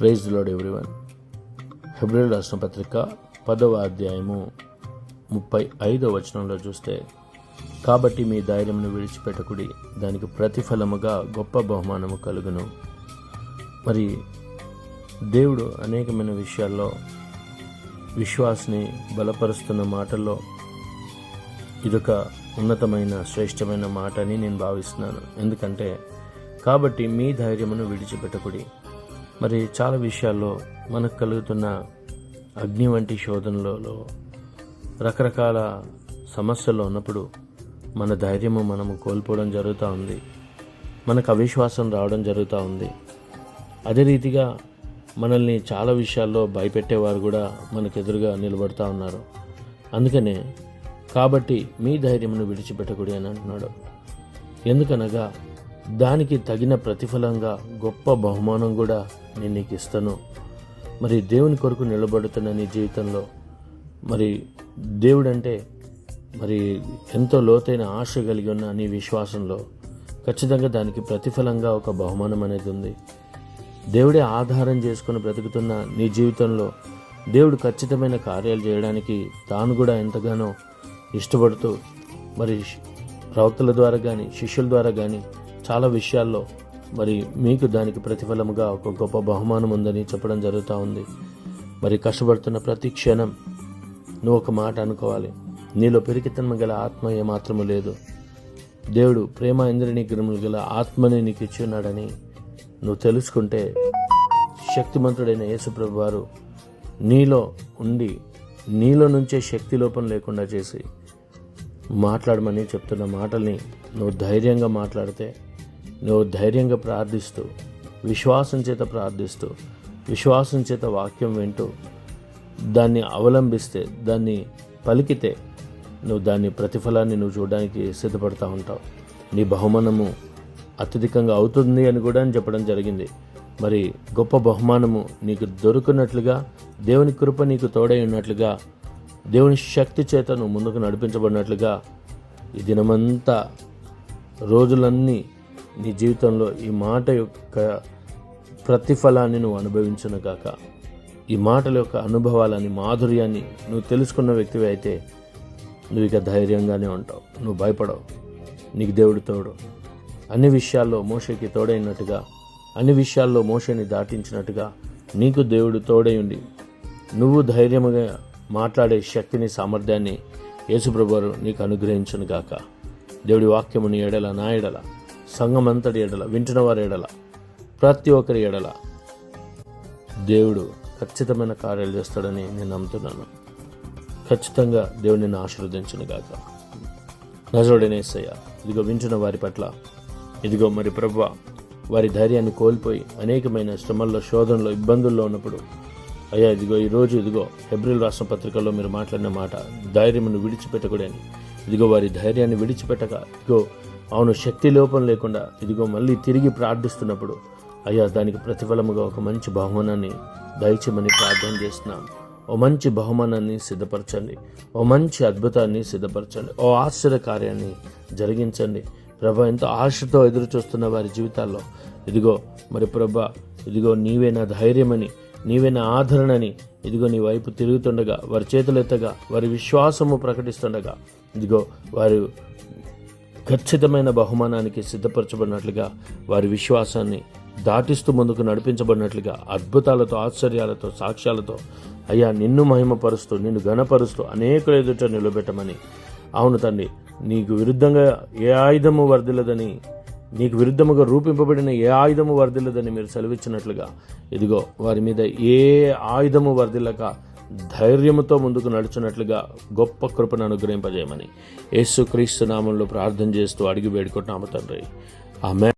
Praise the lord everyone. హెబ్రీయులకు రాసిన పత్రిక 10వ అధ్యాయము 35వ వచనంలో చూస్తే, కాబట్టి మీ ధైర్యమును విడిచిపెట్టకుడి, దానికి ప్రతిఫలముగా గొప్ప బహుమానము కలుగును. మరి దేవుడు అనేకమైన విషయాల్లో విశ్వాసని బలపరుస్తున్న మాటల్లో ఇదొక ఉన్నతమైన శ్రేష్టమైన మాట అని నేను భావిస్తున్నాను. ఎందుకంటే కాబట్టి మీ ధైర్యమును విడిచిపెట్టకుడి. మరి చాలా విషయాల్లో మనకు కలుగుతున్న అగ్ని వంటి శోధనలలో రకరకాల సమస్యలు ఉన్నప్పుడు మన ధైర్యము మనము కోల్పోవడం జరుగుతూ ఉంది, మనకు అవిశ్వాసం రావడం జరుగుతూ ఉంది. అదే రీతిగా మనల్ని చాలా విషయాల్లో భయపెట్టేవారు కూడా మనకు ఎదురుగా నిలబడుతూ ఉన్నారు. అందుకనే కాబట్టి మీ ధైర్యమును విడిచిపెట్టకూడదు అని అంటున్నాడు. ఎందుకనగా దానికి తగిన ప్రతిఫలంగా గొప్ప బహుమానం కూడా నేను నీకు ఇస్తాను. మరి దేవుని కొరకు నిలబడుతున్న నీ జీవితంలో మరి దేవుడంటే మరి ఎంతో లోతైన ఆశ కలిగి ఉన్న నీ విశ్వాసంలో ఖచ్చితంగా దానికి ప్రతిఫలంగా ఒక బహుమానం అనేది ఉంది. దేవుడే ఆధారం చేసుకుని బ్రతుకుతున్న నీ జీవితంలో దేవుడు ఖచ్చితమైన కార్యాలు చేయడానికి తాను కూడా ఎంతగానో ఇష్టపడుతూ మరి ప్రవక్తల ద్వారా కానీ శిష్యుల ద్వారా కానీ చాలా విషయాల్లో మరి మీకు దానికి ప్రతిఫలముగా ఒక గొప్ప బహుమానం ఉందని చెప్పడం జరుగుతూ ఉంది. మరి కష్టపడుతున్న ప్రతి క్షణం నువ్వు ఒక మాట అనుకోవాలి, నీలో పెరికితనం గల ఆత్మ ఏమాత్రము లేదు. దేవుడు ప్రేమ ఇంద్రియనిగ్రహములు గల ఆత్మని నీకు ఇచ్చి ఉన్నాడని నువ్వు తెలుసుకుంటే శక్తిమంతుడైన యేసుప్రభు వారు నీలో ఉండి నీలో నుంచే శక్తి లోపం లేకుండా చేసి మాట్లాడమని చెప్తున్న మాటల్ని నువ్వు ధైర్యంగా మాట్లాడితే, నువ్వు ధైర్యంగా ప్రార్థిస్తూ విశ్వాసం చేత ప్రార్థిస్తూ విశ్వాసం చేత వాక్యం వింటూ దాన్ని అవలంబిస్తే, దాన్ని పలికితే నువ్వు దాని ప్రతిఫలాన్ని నువ్వు చూడడానికి సిద్ధపడుతూ ఉంటావు. నీ బహుమానము అత్యధికంగా అవుతుంది అని కూడా చెప్పడం జరిగింది. మరి గొప్ప బహుమానము నీకు దొరుకున్నట్లుగా, దేవుని కృప నీకు తోడై ఉన్నట్లుగా, దేవుని శక్తి చేత నువ్వు ముందుకు నడిపించబడినట్లుగా ఈ దినమంతా రోజులన్నీ నీ జీవితంలో ఈ మాట యొక్క ప్రతిఫలాన్ని నువ్వు అనుభవించును గాక. ఈ మాటల యొక్క అనుభవాలని, మాధుర్యాన్ని నువ్వు తెలుసుకున్న వ్యక్తివి అయితే నువ్వు ఇక ధైర్యంగానే ఉంటావు, నువ్వు భయపడవు. నీకు దేవుడు తోడు. అన్ని విషయాల్లో మోషేకి తోడైనట్టుగా, అన్ని విషయాల్లో మోషేని దాటించినట్టుగా నీకు దేవుడు తోడై ఉండి నువ్వు ధైర్యముగా మాట్లాడే శక్తిని, సామర్థ్యాన్ని యేసుప్రభువారు నీకు అనుగ్రహించును గాక. దేవుడి వాక్యముని ఎడల, నా ఎడల, సంఘమంతటి ఎడల, వింటున్న వారి ఎడల, ప్రతి ఒక్కరి ఎడల దేవుడు ఖచ్చితమైన కార్యాలు చేస్తాడని నేను నమ్ముతున్నాను. ఖచ్చితంగా దేవుడు నిన్ను ఆశీర్వదించును గాక. నజరుడైన యేసయ్య, ఇదిగో వింటున్న వారి పట్ల ఇదిగో మరి ప్రభువా, వారి ధైర్యాన్ని కోల్పోయి అనేకమైన శ్రమల్లో, శోధనలో, ఇబ్బందుల్లో ఉన్నప్పుడు అయ్యా ఇదిగో ఈరోజు ఇదిగో హెబ్రీయులకు రాసిన పత్రికల్లో మీరు మాట్లాడిన మాట, ధైర్యమును విడిచిపెట్టకూడని, ఇదిగో వారి ధైర్యాన్ని విడిచిపెట్టక ఇదిగో అవును శక్తి లోపం లేకుండా ఇదిగో మళ్ళీ తిరిగి ప్రార్థిస్తున్నప్పుడు అయ్యా దానికి ప్రతిఫలముగా ఒక మంచి బహుమానాన్ని దయచేయమని ప్రార్థన చేస్తున్నాం. ఓ మంచి బహుమానాన్ని సిద్ధపరచండి, ఓ మంచి అద్భుతాన్ని సిద్ధపరచండి, ఓ ఆశ్చర్య కార్యాన్ని జరిగించండి. ప్రభా, ఎంతో ఆశతో ఎదురు చూస్తున్న వారి జీవితాల్లో ఇదిగో మరి ప్రభా, ఇదిగో నీవే నా ధైర్యమని, నీవే నా ఆదరణని ఇదిగో నీ వైపు తిరుగుతుండగా, వారి చేతులెత్తగా, వారి విశ్వాసము ప్రకటిస్తుండగా ఇదిగో వారు ఖచ్చితమైన బహుమానానికి సిద్ధపరచబడినట్లుగా, వారి విశ్వాసాన్ని దాటిస్తూ ముందుకు నడిపించబడినట్లుగా, అద్భుతాలతో, ఆశ్చర్యాలతో, సాక్ష్యాలతో అయ్యా నిన్ను మహిమపరుస్తూ, నిన్ను ఘనపరుస్తూ అనేకుల ఎదుట నిలబెట్టమని. అవును తండ్రి, నీకు విరుద్ధంగా ఏ ఆయుధము వర్ధిల్లదని, నీకు విరుద్ధముగా రూపింపబడిన ఏ ఆయుధము వర్ధిల్లదని మీరు సెలవిచ్చినట్లుగా ఇదిగో వారి మీద ఏ ఆయుధము వర్ధిల్లక ధైర్యముతో ముందుకు నడుచున్నట్లుగా గొప్ప కృపను అనుగ్రహింపజేయమని యేసుక్రీస్తు నామములో ప్రార్థన చేస్తూ అడిగి వేడుకుంటున్నాము తండ్రి. ఆమేన్.